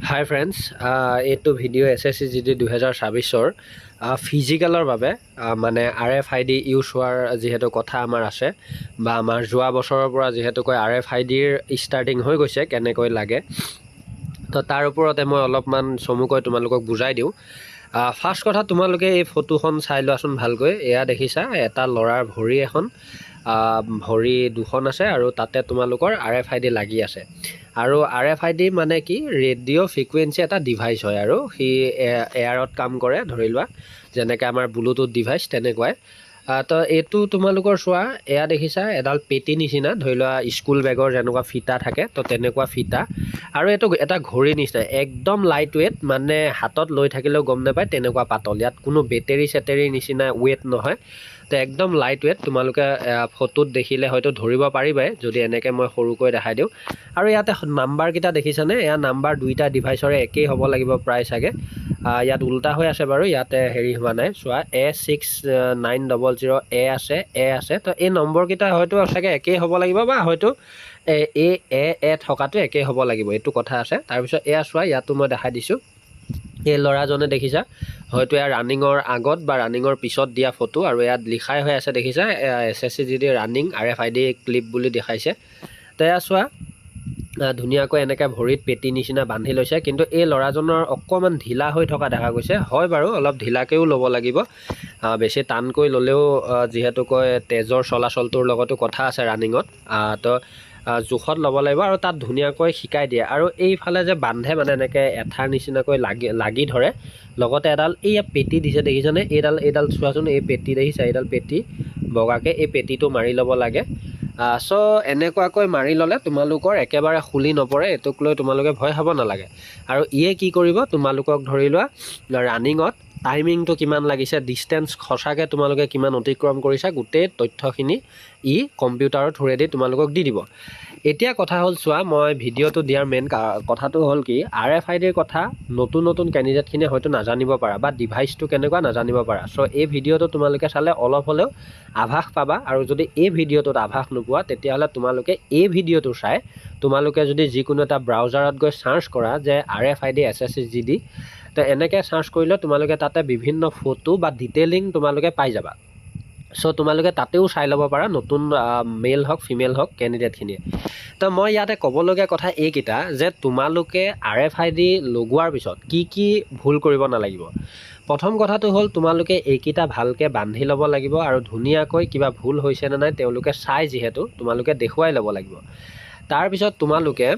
হাই friends, এইটো video' SSCGD 2024-ৰ ফিজিকেলৰ বাবে মানে RFID ইউজ হোৱাৰ যিহেতু কথা আমাৰ আছে বা আমাৰ যোৱা বছৰৰ পৰা যিহেতুকৈ RFIDৰ ষ্টাৰ্টিং হৈ গৈছে কেনেকৈ লাগে, তো তাৰ ওপৰতে মই অলপমান চমুকৈ তোমালোকক বুজাই দিওঁ। ফাৰ্ষ্ট কথা, তোমালোকে এই ফটোখন চাই লোৱাচোন ভালকৈ। এয়া দেখিছা, এটা ল'ৰাৰ ভৰি এখন, ভৰি দুখন আছে আৰু তাতে তোমালোকৰ RFID লাগি আছে। আৰু RFID মানে কি, ৰেডিঅ' ফ্ৰিকুৱেঞ্চি এটা ডিভাইচ হয় আৰু সি এয়াৰত কাম কৰে, ধৰি লোৱা যেনেকৈ আমাৰ ব্লুটুথ ডিভাইচ তেনেকুৱাই। তো এইটো তোমালোকৰ চোৱা, এয়া দেখিছা এডাল পেটি নিচিনা, ধৰি লোৱা স্কুল বেগৰ যেনেকুৱা ফিটা থাকে, তো তেনেকুৱা ফিটা। আৰু এইটো এটা ঘড়ী নিচিনা, একদম লাইট ৱেইট, মানে হাতত লৈ থাকিলেও গম নাপায় তেনেকুৱা পাতল। ইয়াত কোনো বেটেৰী চেটেৰীৰ নিচিনা ৱেইট নহয়, তো একদম লাইট ৱেইট। তোমালোকে ফটোত দেখিলে হয়তো ধৰিব পাৰিবাই যদি এনেকৈ মই সৰুকৈ দেখাই দিওঁ। আৰু ইয়াতে নাম্বাৰকেইটা দেখিছানে, এয়া নাম্বাৰ দুইটা ডিভাইচৰে একেই হ'ব লাগিব প্ৰায় চাগে। ইয়াত উল্টা হৈ আছে বাৰু, ইয়াতে হেৰি হোৱা নাই, চোৱা A6900 আছে। তো এই নম্বৰকেইটা হয়তো চাগে একেই হ'ব লাগিব, বা হয়তো এ থকাটো একেই হ'ব লাগিব, এইটো কথা আছে। তাৰপিছত এয়া চোৱা, ইয়াতো মই দেখাই দিছোঁ। এই ল'ৰাজনে দেখিছা, হয়তো এয়া ৰানিঙৰ আগত বা ৰানিঙৰ পিছত দিয়া ফটো, আৰু ইয়াত লিখাই হৈ আছে দেখিছা, SSCGD ৰানিং RFID ক্লিপ বুলি দেখাইছে। তো এয়া চোৱা, ধুনীয়াকৈ এনেকৈ ভৰিত পেটি নিচিনা বান্ধি লৈছে, কিন্তু এই ল'ৰাজনৰ অকণমান ঢিলা হৈ থকা দেখা গৈছে। হয় বাৰু, অলপ ঢিলাকৈও ল'ব লাগিব, বেছি টানকৈ ল'লেও যিহেতুকৈ তেজৰ চলাচলটোৰ লগতো কথা আছে ৰানিঙত, তো জোখত ল'ব লাগিব। আৰু তাত ধুনীয়াকৈ শিকাই দিয়ে। আৰু এইফালে যে বান্ধে মানে এনেকৈ এঠাৰ নিচিনাকৈ লাগি ধৰে, লগতে এডাল এই পেটি দিছে দেখিছানে, এইডাল চোৱাচোন, এই পেটি দেখিছা, এইডাল পেটি বগাকৈ, এই পেটিটো মাৰি ল'ব লাগে। চ' এনেকুৱাকৈ মাৰি ল'লে তোমালোকৰ একেবাৰে খুলি নপৰে, এইটোক লৈ তোমালোকে ভয় খাব নালাগে। আৰু ইয়ে কি কৰিব, তোমালোকক ধৰি লোৱা ৰানিঙত টাইমিংটো কিমান লাগিছে, ডিষ্টেঞ্চ সঁচাকৈ তোমালোকে কিমান অতিক্ৰম কৰিছা, গোটেই তথ্যখিনি ই কম্পিউটাৰৰ থ্ৰুৱেদি তোমালোকক দি দিব। এতিয়া কথা হ'ল চোৱা, মই ভিডিঅ'টো দিয়াৰ মেইন কথাটো হ'ল কি, RFIDৰ কথা নতুন কেণ্ডিডেটখিনিয়ে হয়তো নাজানিব পাৰা, বা ডিভাইচটো কেনেকুৱা নাজানিব পাৰা। চ' এই ভিডিঅ'টো তোমালোকে চালে অলপ হ'লেও আভাস পাবা। আৰু যদি এই ভিডিঅ'টোত আভাস নোপোৱা, তেতিয়াহ'লে তোমালোকে এই ভিডিঅ'টো চাই তোমালোকে যদি যিকোনো এটা ব্ৰাউজাৰত গৈ চাৰ্চ কৰা যে RFID SSCGD, তো এনেকৈ চাৰ্চ কৰিলে তোমালোকে তাতে বিভিন্ন ফটো বা ডিটেইলিং তোমালোকে পাই যাবা। চ' তোমালোকে তাতেও চাই ল'ব পাৰা, নতুন মেল হওক ফিমেল হওক কেণ্ডিডেটখিনিয়ে। তো মই ইয়াতে ক'বলগীয়া কথা এইকেইটা, যে তোমালোকে RFID লগোৱাৰ পিছত কি ভুল কৰিব নালাগিব। প্ৰথম কথাটো হ'ল, তোমালোকে এইকেইটা ভালকৈ বান্ধি ল'ব লাগিব, আৰু ধুনীয়াকৈ কিবা ভুল হৈছেনে নাই তেওঁলোকে চাই, যিহেতু তোমালোকে দেখুৱাই ল'ব লাগিব। তাৰপিছত তোমালোকে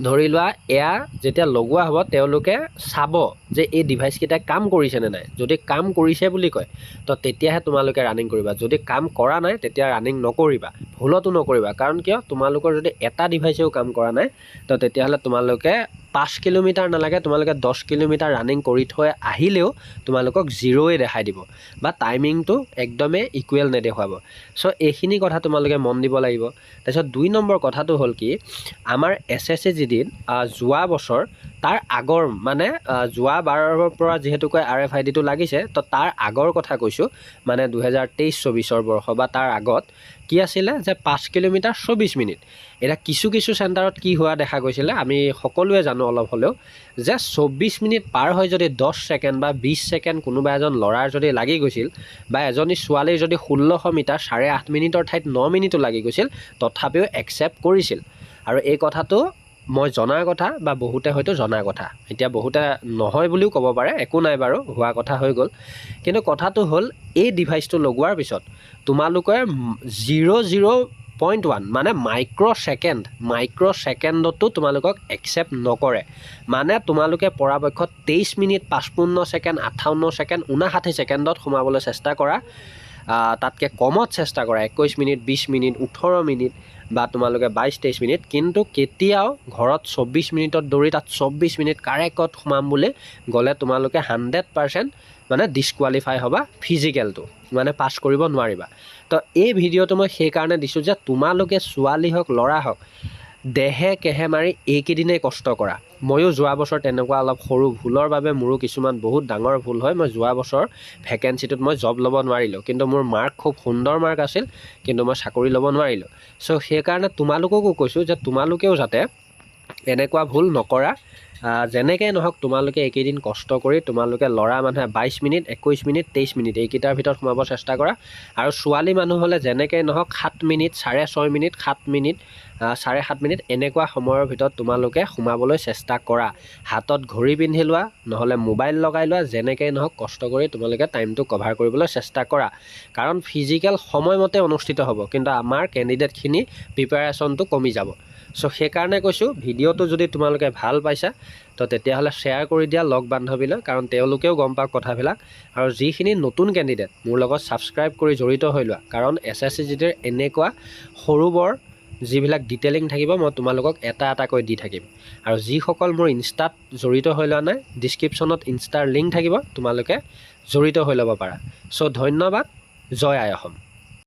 ধৰি লোৱা, এয়া যেতিয়া লগোৱা হ'ব, তেওঁলোকে চাব যে এই ডিভাইচকেইটাই কাম কৰিছেনে নাই। যদি কাম কৰিছে বুলি কয়, তো তেতিয়াহে তোমালোকে ৰানিং কৰিবা। যদি কাম কৰা নাই, তেতিয়া ৰানিং নকৰিবা, ভুলতো নকৰিবা। কাৰণ কিয়, তোমালোকৰ যদি এটা ডিভাইচেও কাম কৰা নাই, তো তেতিয়াহ'লে তোমালোকে 5 কিলোমিটাৰ নালাগে, তোমালোকে 10 কিলোমিটাৰ ৰানিং কৰি থৈ আহিলেও তোমালোকক জিৰ'ই দেখাই দিব, বা টাইমিংটো একদমেই ইকুৱেল নেদেখুৱাব। চ' এইখিনি কথা তোমালোকে মন দিব লাগিব। তাৰপিছত 2 নম্বৰ কথাটো হ'ল কি, আমাৰ SSCGDত যোৱা বছৰ তাৰ আগৰ, মানে যোৱা বাৰৰ পৰা যিহেতুকৈ RFIDটো লাগিছে, তো তাৰ আগৰ কথা কৈছোঁ, মানে 2023-24 বৰ্ষ বা তাৰ আগত কি আছিলে, যে 5 কিলোমিটাৰ 24 মিনিট। এতিয়া কিছু চেণ্টাৰত কি হোৱা দেখা গৈছিলে, আমি সকলোৱে জানো অলপ হ'লেও, যে 24 মিনিট পাৰ হৈ যদি 10 ছেকেণ্ড বা 20 ছেকেণ্ড কোনোবা এজন ল'ৰাৰ যদি লাগি গৈছিল, বা এজনী ছোৱালীৰ যদি 1600 মিটাৰ 8.5 মিনিটৰ ঠাইত 9 মিনিটো লাগি গৈছিল, তথাপিও একচেপ্ট কৰিছিল। আৰু এই কথাটো মই জনাৰ কথা, বা বহুতে হয়তো জনাৰ কথা। এতিয়া বহুতে নহয় বুলিও ক'ব পাৰে, একো নাই বাৰু, হোৱা কথা হৈ গ'ল। কিন্তু কথাটো হ'ল, এই ডিভাইচটো লগোৱাৰ পিছত তোমালোকে 0.1 মানে মাইক্ৰ' ছেকেণ্ডতো তোমালোকক একচেপ্ট নকৰে। মানে তোমালোকে পৰাপক্ষত 23 মিনিট 55 ছেকেণ্ড 58 ছেকেণ্ড 59 ছেকেণ্ডত সোমাবলৈ চেষ্টা কৰা, তাতকৈ কমত চেষ্টা কৰা, 21 মিনিট 20 মিনিট 18 মিনিট, বা তোমালোকে 22-23 মিনিট। কিন্তু কেতিয়াও ঘৰত 24 মিনিটত দৌৰি তাত 24 মিনিট কাৰেক্টত সোমাম বুলি গ'লে তোমালোকে 100% মানে ডিছকুৱালিফাই হ'বা, ফিজিকেলটো মানে পাছ কৰিব নোৱাৰিবা। তো এই ভিডিঅ'টো মই সেইকাৰণে দিছোঁ যে তোমালোকে ছোৱালী হওক ল'ৰা হওক, দেহে কেহে মাৰি এইকেইদিনেই কষ্ট কৰা। ময়ো যোৱা বছৰ তেনেকুৱা অলপ সৰু ভুলৰ বাবে মোৰো কিছুমান বহুত ডাঙৰ ভুল হয়। মই যোৱা বছৰ ভেকেঞ্চিটোত মই জব ল'ব নোৱাৰিলোঁ, কিন্তু মোৰ মাৰ্ক খুব সুন্দৰ মাৰ্ক আছিল, কিন্তু মই চাকৰি ল'ব নোৱাৰিলোঁ। চ' সেইকাৰণে তোমালোককো কৈছোঁ যে তোমালোকেও যাতে এনেকুৱা ভুল নকৰা, যেনেকৈ নহওক তোমালোকে এইকেইদিন কষ্ট কৰি তোমালোকে ল'ৰা মানুহে 22 মিনিট 21 মিনিট 23 মিনিট এইকেইটাৰ ভিতৰত সোমাব চেষ্টা কৰা আৰু ছোৱালী মানুহ হ'লে যেনেকৈ নহওক 7 মিনিট 6.5 মিনিট 7 মিনিট 7.5 মিনিট এনেকুৱা সময়ৰ ভিতৰত তোমালোকে সোমাবলৈ চেষ্টা কৰা। হাতত ঘড়ী পিন্ধি লোৱা নহ'লে মোবাইল লগাই লোৱা, যেনেকৈ নহওক কষ্ট কৰি তোমালোকে টাইমটো কভাৰ কৰিবলৈ চেষ্টা কৰা, কাৰণ ফিজিকেল সময়মতে অনুষ্ঠিত হ'ব কিন্তু আমাৰ কেণ্ডিডেটখিনি প্ৰিপেৰেশ্যনটো কমি যাব। চ' সেইকাৰণে কৈছোঁ ভিডিঅ'টো যদি তোমালোকে ভাল পাইছা তো তেতিয়াহ'লে শ্বেয়াৰ কৰি দিয়া লগ বান্ধৱীলৈ, কাৰণ তেওঁলোকেও গম পাওক কথাবিলাক। আৰু যিখিনি নতুন কেণ্ডিডেট মোৰ লগত ছাবস্ক্ৰাইব কৰি জড়িত হৈ লোৱা, কাৰণ SSC GDৰ এনেকুৱা সৰু বৰ যিবিলাক ডিটেইলিং থাকিব মই তোমালোকক এটা এটাকৈ দি থাকিম। আৰু যিসকল মোৰ ইনষ্টাত জড়িত হৈ লোৱা নাই, ডিছক্ৰিপশ্যনত ইনষ্টাৰ লিংক থাকিব, তোমালোকে জড়িত হৈ ল'ব পাৰা। চ' ধন্যবাদ। জয় আই অসম।